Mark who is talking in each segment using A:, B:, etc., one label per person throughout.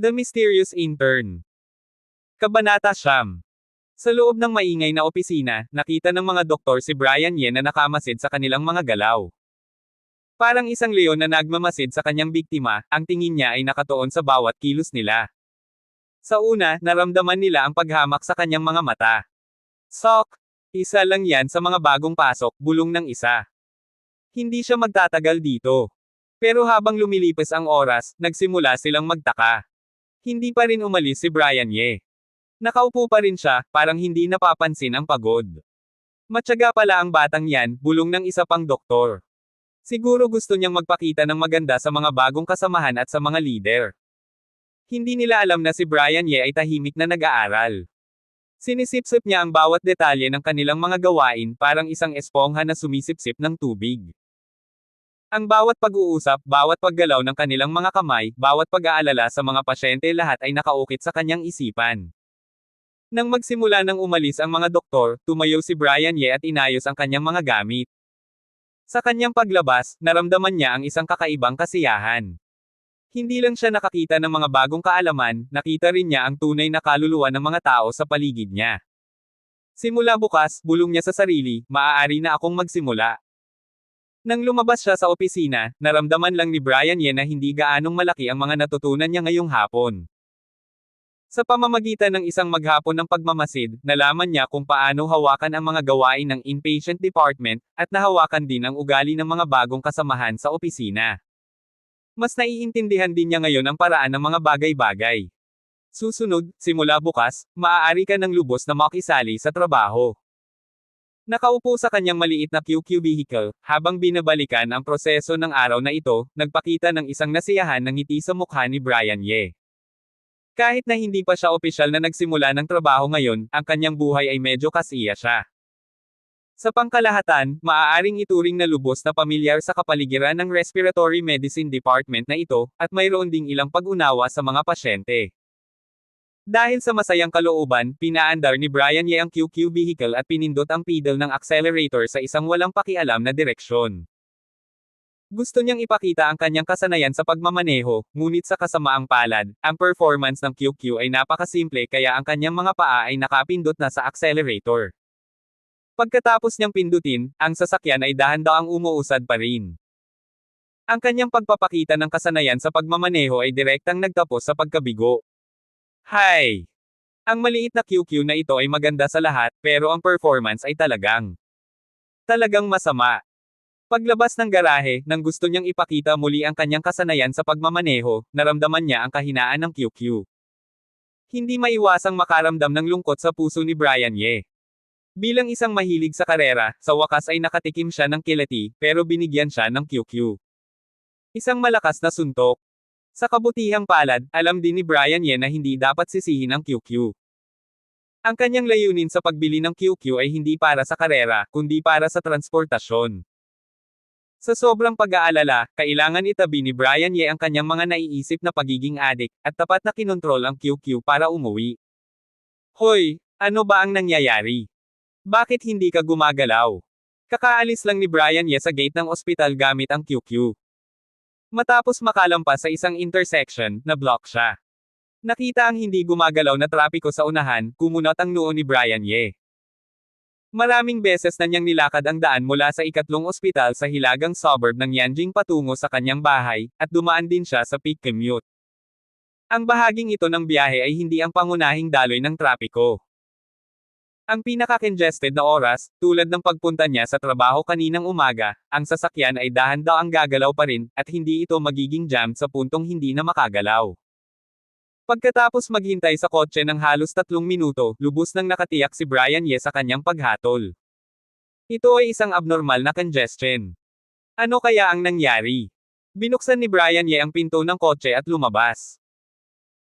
A: The Mysterious Intern. Kabanata Siyam. Sa loob ng maingay na opisina, nakita ng mga doktor si Brian Ye na nakamasid sa kanilang mga galaw. Parang isang leon na nagmamasid sa kanyang biktima, ang tingin niya ay nakatuon sa bawat kilos nila. Sa una, naramdaman nila ang paghamak sa kanyang mga mata. Sok! Isa lang yan sa mga bagong pasok, bulong ng isa. Hindi siya magtatagal dito. Pero habang lumilipas ang oras, nagsimula silang magtaka. Hindi pa rin umalis si Brian Ye. Nakaupo pa rin siya, parang hindi napapansin ang pagod. Matyaga pala ang batang yan, bulong ng isa pang doktor. Siguro gusto niyang magpakita ng maganda sa mga bagong kasamahan at sa mga leader. Hindi nila alam na si Brian Ye ay tahimik na nag-aaral. Sinisipsip niya ang bawat detalye ng kanilang mga gawain parang isang espongha na sumisipsip ng tubig. Ang bawat pag-uusap, bawat paggalaw ng kanilang mga kamay, bawat pag-aalala sa mga pasyente lahat ay nakaukit sa kanyang isipan. Nang magsimula nang umalis ang mga doktor, tumayo si Brian Ye at inayos ang kanyang mga gamit. Sa kanyang paglabas, naramdaman niya ang isang kakaibang kasiyahan. Hindi lang siya nakakita ng mga bagong kaalaman, nakita rin niya ang tunay na kaluluwa ng mga tao sa paligid niya. Simula bukas, bulong niya sa sarili, maaari na akong magsimula. Nang lumabas siya sa opisina, naramdaman lang ni Brian Ye na hindi gaanong malaki ang mga natutunan niya ngayong hapon. Sa pamamagitan ng isang maghapon ng pagmamasid, nalaman niya kung paano hawakan ang mga gawain ng inpatient department, at nahawakan din ang ugali ng mga bagong kasamahan sa opisina. Mas naiintindihan din niya ngayon ang paraan ng mga bagay-bagay. Susunod, simula bukas, maaari ka ng lubos na makisali sa trabaho. Nakaupo sa kanyang maliit na QQ vehicle, habang binabalikan ang proseso ng araw na ito, nagpakita ng isang nasiyahan ng ngiti sa mukha ni Brian Ye. Kahit na hindi pa siya opisyal na nagsimula ng trabaho ngayon, ang kanyang buhay ay medyo kasiya siya. Sa pangkalahatan, maaaring ituring na lubos na pamilyar sa kapaligiran ng Respiratory Medicine Department na ito, at mayroon ding ilang pag-unawa sa mga pasyente. Dahil sa masayang kalooban, pinaandar ni Brian Ye ang QQ vehicle at pinindot ang pedal ng accelerator sa isang walang pakialam na direksyon. Gusto niyang ipakita ang kanyang kasanayan sa pagmamaneho, ngunit sa kasamaang palad, ang performance ng QQ ay napakasimple kaya ang kanyang mga paa ay nakapindot na sa accelerator. Pagkatapos niyang pindutin, ang sasakyan ay dahan-daang umuusad pa rin. Ang kanyang pagpapakita ng kasanayan sa pagmamaneho ay direktang nagtapos sa pagkabigo. Hay! Ang maliit na QQ na ito ay maganda sa lahat, pero ang performance ay talagang masama. Paglabas ng garahe, nang gusto niyang ipakita muli ang kanyang kasanayan sa pagmamaneho, naramdaman niya ang kahinaan ng QQ. Hindi maiwasang makaramdam ng lungkot sa puso ni Brian Ye. Bilang isang mahilig sa karera, sa wakas ay nakatikim siya ng kilati, pero binigyan siya ng QQ. Isang malakas na suntok. Sa kabutihang palad, alam din ni Brian Ye na hindi dapat sisihin ang QQ. Ang kanyang layunin sa pagbili ng QQ ay hindi para sa karera, kundi para sa transportasyon. Sa sobrang pag-aalala, kailangan itabi ni Brian Ye ang kanyang mga naiisip na pagiging adik, at tapat na kinontrol ang QQ para umuwi. Hoy, ano ba ang nangyayari? Bakit hindi ka gumagalaw? Kakaalis lang ni Brian Ye sa gate ng ospital gamit ang QQ. Matapos makalampas sa isang intersection, na-block siya. Nakita ang hindi gumagalaw na trapiko sa unahan, kumunot ang noo ni Brian Ye. Maraming beses na niyang nilakad ang daan mula sa ikatlong ospital sa hilagang suburb ng Yanjing patungo sa kanyang bahay, at dumaan din siya sa peak commute. Ang bahaging ito ng biyahe ay hindi ang pangunahing daloy ng trapiko. Ang pinaka-congested na oras, tulad ng pagpunta niya sa trabaho kaninang umaga, ang sasakyan ay dahan-daang gagalaw pa rin, at hindi ito magiging jam sa puntong hindi na makagalaw. Pagkatapos maghintay sa kotse ng halos 3 minuto, lubos nang nakatiyak si Brian Ye sa kanyang paghatol. Ito ay isang abnormal na congestion. Ano kaya ang nangyari? Binuksan ni Brian Ye ang pinto ng kotse at lumabas.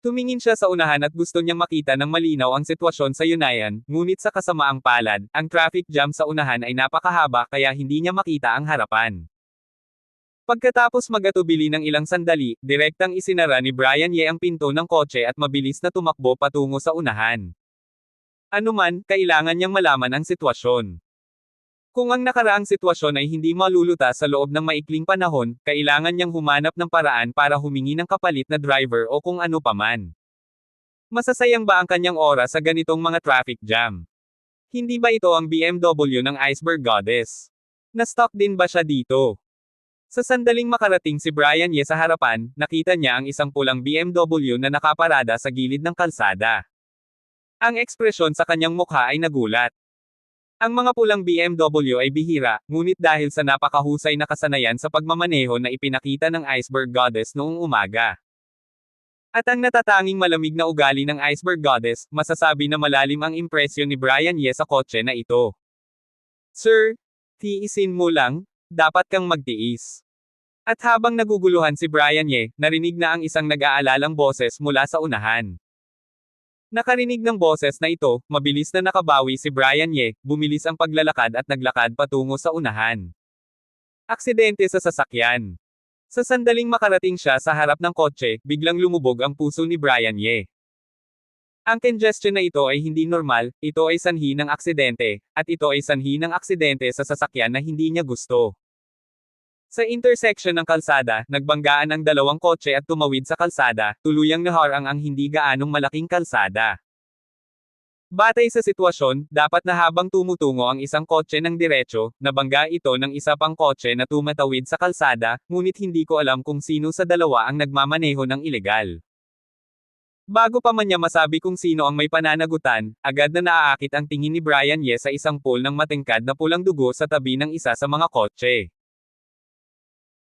A: Tumingin siya sa unahan at gusto niyang makita ng malinaw ang sitwasyon sa Yunayan, ngunit sa kasamaang palad, ang traffic jam sa unahan ay napakahaba kaya hindi niya makita ang harapan. Pagkatapos magatubili ng ilang sandali, direktang isinara ni Brian Ye ang pinto ng kotse at mabilis na tumakbo patungo sa unahan. Anuman, kailangan niyang malaman ang sitwasyon. Kung ang nakaraang sitwasyon ay hindi malulutas sa loob ng maikling panahon, kailangan niyang humanap ng paraan para humingi ng kapalit na driver o kung ano paman. Masasayang ba ang kanyang oras sa ganitong mga traffic jam? Hindi ba ito ang BMW ng Iceberg Goddess? Na-stuck din ba siya dito? Sa sandaling makarating si Brian Ye sa harapan, nakita niya ang isang pulang BMW na nakaparada sa gilid ng kalsada. Ang ekspresyon sa kanyang mukha ay nagulat. Ang mga pulang BMW ay bihira, ngunit dahil sa napakahusay na kasanayan sa pagmamaneho na ipinakita ng Iceberg Goddess noong umaga. At ang natatanging malamig na ugali ng Iceberg Goddess, masasabi na malalim ang impresyon ni Brian Ye sa kotse na ito. Sir, tiisin mo lang, dapat kang magtiis. At habang naguguluhan si Brian Ye, narinig na ang isang nag-aalalang boses mula sa unahan. Nakarinig ng boses na ito, mabilis na nakabawi si Brian Ye, bumilis ang paglalakad at naglakad patungo sa unahan. Aksidente sa sasakyan. Sa sandaling makarating siya sa harap ng kotse, biglang lumubog ang puso ni Brian Ye. Ang congestion na ito ay hindi normal, ito ay sanhi ng aksidente, at ito ay sanhi ng aksidente sa sasakyan na hindi niya gusto. Sa intersection ng kalsada, nagbanggaan ang dalawang kotse at tumawid sa kalsada, tuluyang naharang ang hindi gaanong malaking kalsada. Batay sa sitwasyon, dapat na habang tumutungo ang isang kotse ng diretso, nabangga ito ng isa pang kotse na tumatawid sa kalsada, ngunit hindi ko alam kung sino sa dalawa ang nagmamaneho ng ilegal. Bago pa man niya masabi kung sino ang may pananagutan, agad na naaakit ang tingin ni Brian Ye sa isang pool ng matingkad na pulang dugo sa tabi ng isa sa mga kotse.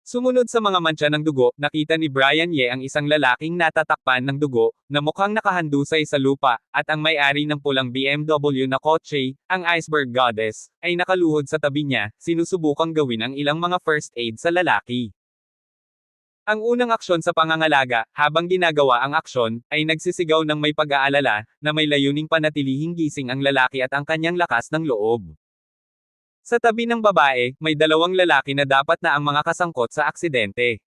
A: Sumunod sa mga mantsa ng dugo, nakita ni Brian Ye ang isang lalaking natatakpan ng dugo, na mukhang nakahandusay sa lupa, at ang may-ari ng pulang BMW na kotse, ang Iceberg Goddess, ay nakaluhod sa tabi niya, sinusubukang gawin ang ilang mga first aid sa lalaki. Ang unang aksyon sa pangangalaga, habang ginagawa ang aksyon, ay nagsisigaw ng may pag-aalala, na may layuning panatilihing gising ang lalaki at ang kanyang lakas ng loob. Sa tabi ng babae, may dalawang lalaki na dapat na ang mga kasangkot sa aksidente.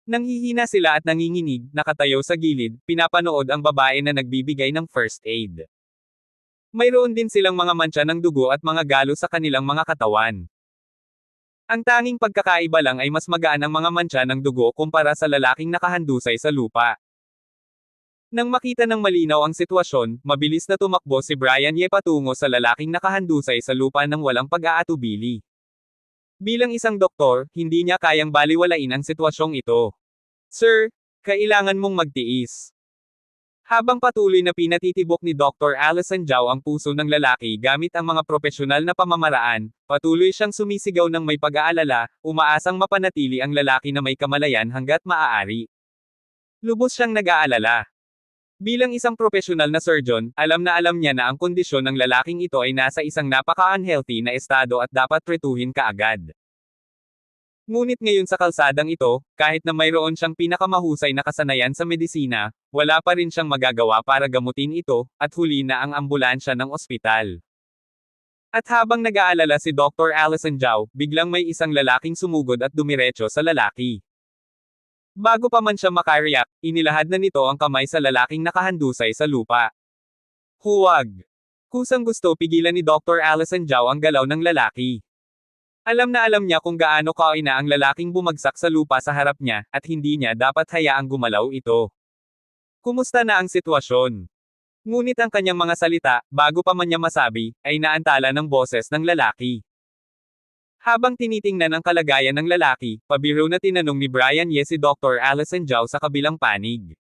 A: Nanghihina sila at nanginginig, nakatayo sa gilid, pinapanood ang babae na nagbibigay ng first aid. Mayroon din silang mga mantsa ng dugo at mga galo sa kanilang mga katawan. Ang tanging pagkakaiba lang ay mas magaan ang mga mantsa ng dugo kumpara sa lalaking nakahandusay sa lupa. Nang makita ng malinaw ang sitwasyon, mabilis na tumakbo si Brian Ye patungo sa lalaking nakahandusay sa lupa ng walang pag-aatubili. Bilang isang doktor, hindi niya kayang baliwalain ang sitwasyong ito. Sir, kailangan mong magtiis. Habang patuloy na pinatitibok ni Dr. Allison Zhao ang puso ng lalaki gamit ang mga propesyonal na pamamaraan, patuloy siyang sumisigaw ng may pag-aalala, umaasang mapanatili ang lalaki na may kamalayan hanggat maaari. Lubos siyang nag-aalala. Bilang isang profesional na surgeon, alam niya na ang kondisyon ng lalaking ito ay nasa isang napaka-unhealthy na estado at dapat tretuhin kaagad. Ngunit ngayon sa kalsadang ito, kahit na mayroon siyang pinakamahusay na kasanayan sa medisina, wala pa rin siyang magagawa para gamutin ito, at huli na ang ambulansya ng ospital. At habang nag-aalala si Dr. Allison Zhao, biglang may isang lalaking sumugod at dumiretso sa lalaki. Bago pa man siya makareact, inilahad na nito ang kamay sa lalaking nakahandusay sa lupa. Huwag! Kusang gusto pigilan ni Dr. Allison Zhao ang galaw ng lalaki. Alam na alam niya kung gaano kaina ang lalaking bumagsak sa lupa sa harap niya, at hindi niya dapat hayaang gumalaw ito. Kumusta na ang sitwasyon? Ngunit ang kanyang mga salita, bago pa man niya masabi, ay naantala ng boses ng lalaki. Habang tinitingnan ang kalagayan ng lalaki, pabiro na tinanong ni Brian Ye si Dr. Allison Zhao sa kabilang panig.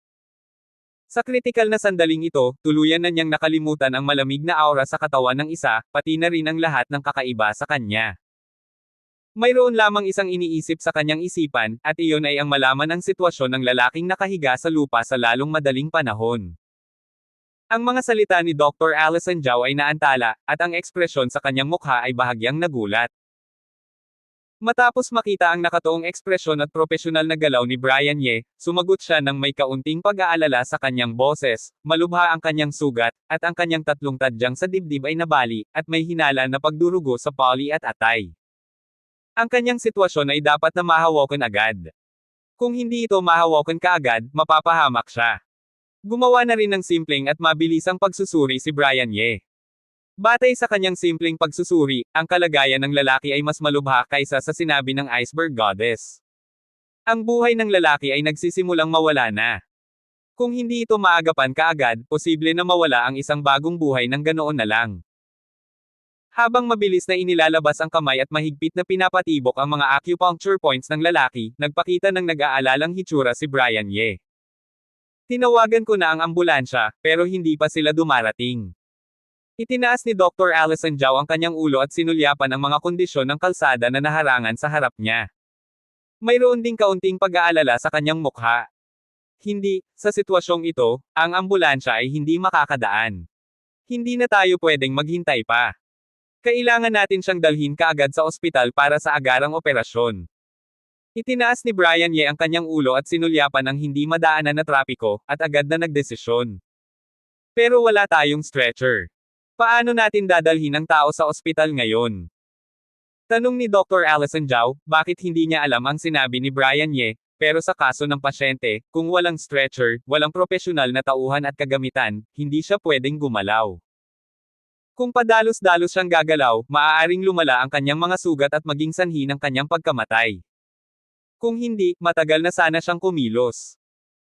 A: Sa kritikal na sandaling ito, tuluyan na niyang nakalimutan ang malamig na aura sa katawan ng isa, pati na rin ang lahat ng kakaiba sa kanya. Mayroon lamang isang iniisip sa kanyang isipan, at iyon ay ang malaman ang sitwasyon ng lalaking nakahiga sa lupa sa lalong madaling panahon. Ang mga salita ni Dr. Allison Zhao ay naantala, at ang ekspresyon sa kanyang mukha ay bahagyang nagulat. Matapos makita ang nakatuong ekspresyon at propesyonal na galaw ni Brian Ye, sumagot siya ng may kaunting pag-aalala sa kanyang boses, malubha ang kanyang sugat, at ang kanyang tatlong tadyang sa dibdib ay nabali, at may hinala na pagdurugo sa pali at atay. Ang kanyang sitwasyon ay dapat na mahawakan agad. Kung hindi ito mahawakan kaagad, mapapahamak siya. Gumawa na rin ng simpleng at mabilisang pagsusuri si Brian Ye. Batay sa kanyang simpleng pagsusuri, ang kalagayan ng lalaki ay mas malubha kaysa sa sinabi ng iceberg goddess. Ang buhay ng lalaki ay nagsisimulang mawala na. Kung hindi ito maagapan kaagad, posible na mawala ang isang bagong buhay ng ganoon na lang. Habang mabilis na inilalabas ang kamay at mahigpit na pinapatibok ang mga acupuncture points ng lalaki, nagpakita ng nag-aalalang hitsura si Brian Ye. Tinawagan ko na ang ambulansya, pero hindi pa sila dumarating. Itinaas ni Dr. Allison Zhao ang kanyang ulo at sinulyapan ang mga kondisyon ng kalsada na naharangan sa harap niya. Mayroon ding kaunting pag-aalala sa kanyang mukha. Hindi, sa sitwasyong ito, ang ambulansya ay hindi makakadaan. Hindi na tayo pwedeng maghintay pa. Kailangan natin siyang dalhin kaagad sa ospital para sa agarang operasyon. Itinaas ni Brian Ye ang kanyang ulo at sinulyapan ang hindi madaanan na trapiko, at agad na nagdesisyon. Pero wala tayong stretcher. Paano natin dadalhin ang tao sa ospital ngayon? Tanong ni Dr. Allison Zhao, bakit hindi niya alam ang sinabi ni Brian Ye, pero sa kaso ng pasyente, kung walang stretcher, walang propesyonal na tauhan at kagamitan, hindi siya pwedeng gumalaw. Kung padalos-dalos siyang gagalaw, maaaring lumala ang kanyang mga sugat at maging sanhi ng kanyang pagkamatay. Kung hindi, matagal na sana siyang kumilos.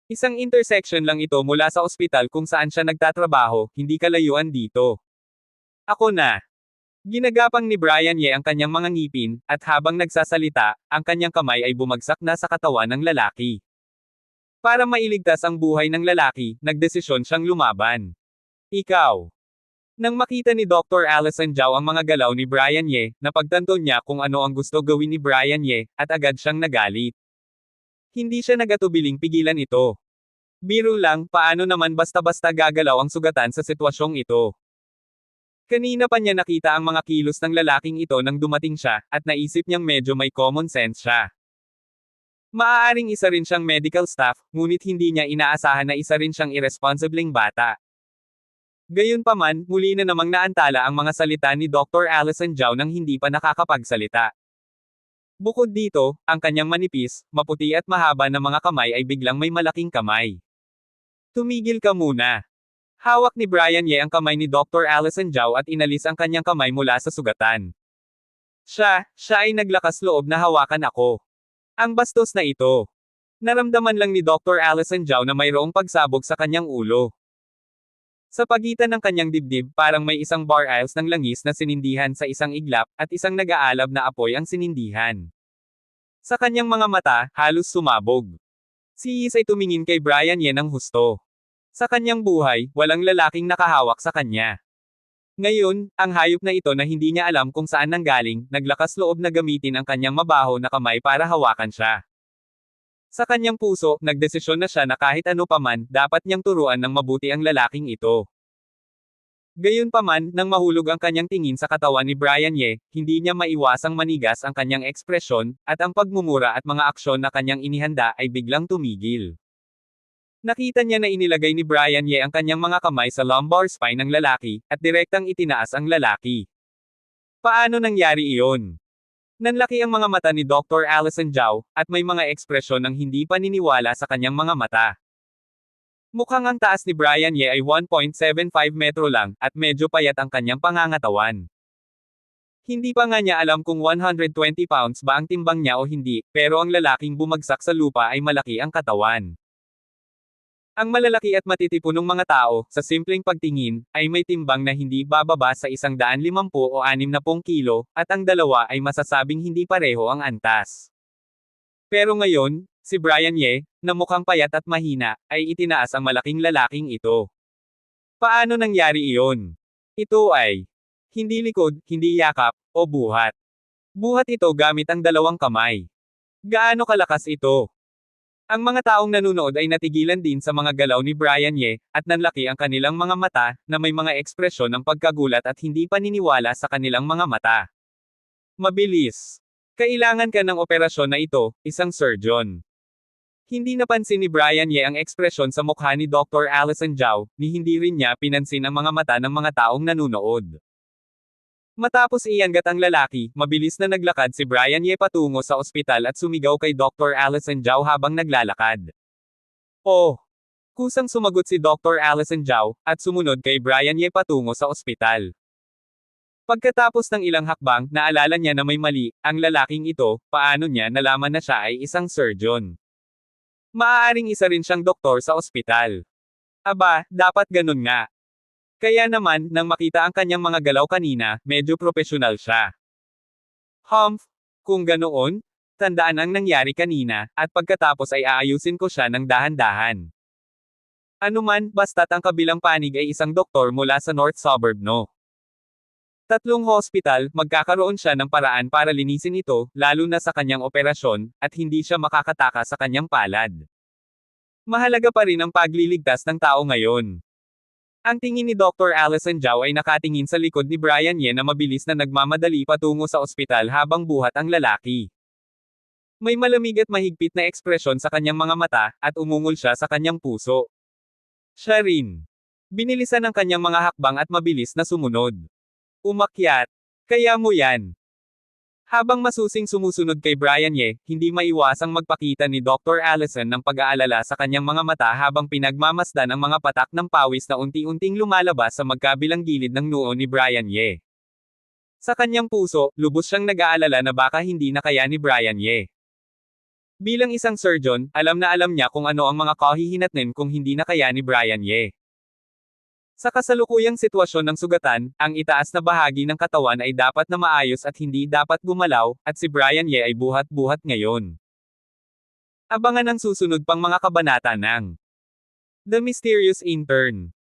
A: Isang intersection lang ito mula sa ospital kung saan siya nagtatrabaho, hindi kalayuan dito. Ako na. Ginagapang ni Brian Ye ang kanyang mga ngipin, at habang nagsasalita, ang kanyang kamay ay bumagsak na sa katawan ng lalaki. Para mailigtas ang buhay ng lalaki, nagdesisyon siyang lumaban. Ikaw. Nang makita ni Dr. Allison Zhao ang mga galaw ni Brian Ye, napagtanto niya kung ano ang gusto gawin ni Brian Ye, at agad siyang nagalit. Hindi siya nagatubiling pigilan ito. Biro lang, paano naman basta-basta gagalaw ang sugatan sa sitwasyong ito? Kanina pa niya nakita ang mga kilos ng lalaking ito nang dumating siya, at naisip niyang medyo may common sense siya. Maaaring isa rin siyang medical staff, ngunit hindi niya inaasahan na isa rin siyang irresponsibleng bata. Gayunpaman, muli na namang naantala ang mga salita ni Dr. Allison Zhao nang hindi pa nakakapagsalita. Bukod dito, ang kanyang manipis, maputi at mahaba na mga kamay ay biglang may malaking kamay. Tumigil ka muna. Hawak ni Brian Ye ang kamay ni Dr. Allison Zhao at inalis ang kanyang kamay mula sa sugatan. Siya ay naglakas loob na hawakan ako. Ang bastos na ito. Naramdaman lang ni Dr. Allison Zhao na mayroong pagsabog sa kanyang ulo. Sa pagitan ng kanyang dibdib, parang may isang bar aisles ng langis na sinindihan sa isang iglap, at isang nag-aalab na apoy ang sinindihan. Sa kanyang mga mata, halos sumabog. Si Is ay tumingin kay Brian Ye ng husto. Sa kanyang buhay, walang lalaking nakahawak sa kanya. Ngayon, ang hayop na ito na hindi niya alam kung saan nanggaling, naglakas loob na gamitin ang kanyang mabaho na kamay para hawakan siya. Sa kanyang puso, nagdesisyon na siya na kahit ano paman, dapat niyang turuan ng mabuti ang lalaking ito. Gayunpaman, nang mahulog ang kanyang tingin sa katawan ni Brian Ye, hindi niya maiwasang manigas ang kanyang ekspresyon, at ang pagmumura at mga aksyon na kanyang inihanda ay biglang tumigil. Nakita niya na inilagay ni Brian Ye ang kanyang mga kamay sa lumbar spine ng lalaki, at direktang itinaas ang lalaki. Paano nangyari iyon? Nanlaki ang mga mata ni Dr. Allison Zhao, at may mga ekspresyon ng hindi paniniwala sa kanyang mga mata. Mukhang ang taas ni Brian Ye ay 1.75 metro lang, at medyo payat ang kanyang pangangatawan. Hindi pa nga niya alam kung 120 pounds ba ang timbang niya o hindi, pero ang lalaking bumagsak sa lupa ay malaki ang katawan. Ang malalaki at matitipunong mga tao, sa simpleng pagtingin, ay may timbang na hindi bababa sa 150 o 60 kilo, at ang dalawa ay masasabing hindi pareho ang antas. Pero ngayon, si Brian Ye, na mukhang payat at mahina, ay itinaas ang malaking lalaking ito. Paano nangyari iyon? Ito ay hindi likod, hindi yakap, o buhat. Buhat ito gamit ang dalawang kamay. Gaano kalakas ito? Ang mga taong nanunood ay natigilan din sa mga galaw ni Brian Ye, at nanlaki ang kanilang mga mata, na may mga ekspresyon ng pagkagulat at hindi paniniwala sa kanilang mga mata. Mabilis. Kailangan ka ng operasyon na ito, isang surgeon. Hindi napansin ni Brian Ye ang ekspresyon sa mukha ni Dr. Allison Zhao, ni hindi rin niya pinansin ang mga mata ng mga taong nanunood. Matapos iangat ang lalaki, mabilis na naglakad si Brian Ye patungo sa ospital at sumigaw kay Dr. Allison Zhao habang naglalakad. Oh! Kusang sumagot si Dr. Allison Zhao, at sumunod kay Brian Ye patungo sa ospital. Pagkatapos ng ilang hakbang, naalala niya na may mali, ang lalaking ito, paano niya nalaman na siya ay isang surgeon. Maaaring isa rin siyang doktor sa ospital. Aba, dapat ganun nga. Kaya naman, nang makita ang kanyang mga galaw kanina, medyo profesional siya. Humph, kung ganoon, tandaan ang nangyari kanina, at pagkatapos ay aayusin ko siya ng dahan-dahan. Anuman, basta't ang kabilang panig ay isang doktor mula sa North Suburb no. 3 hospital, magkakaroon siya ng paraan para linisin ito, lalo na sa kanyang operasyon, at hindi siya makakataka sa kanyang palad. Mahalaga pa rin ang pagliligtas ng tao ngayon. Ang tingin ni Dr. Allison Zhao ay nakatingin sa likod ni Brian Ye na mabilis na nagmamadali patungo sa ospital habang buhat ang lalaki. May malamig at mahigpit na ekspresyon sa kanyang mga mata, at umungol siya sa kanyang puso. Siya rin. Binilisan ang kanyang mga hakbang at mabilis na sumunod. Umakyat. Kaya mo yan. Habang masusing sumusunod kay Brian Ye, hindi maiwasang magpakita ni Dr. Allison ng pag-aalala sa kanyang mga mata habang pinagmamasdan ang mga patak ng pawis na unti-unting lumalabas sa magkabilang gilid ng noo ni Brian Ye. Sa kanyang puso, lubos siyang nag-aalala na baka hindi na kaya ni Brian Ye. Bilang isang surgeon, alam na alam niya kung ano ang mga kahihinatnin kung hindi na kaya ni Brian Ye. Sa kasalukuyang sitwasyon ng sugatan, ang itaas na bahagi ng katawan ay dapat na maayos at hindi dapat gumalaw, at si Brian Ye ay buhat-buhat ngayon. Abangan ang susunod pang mga kabanata ng The Mysterious Intern.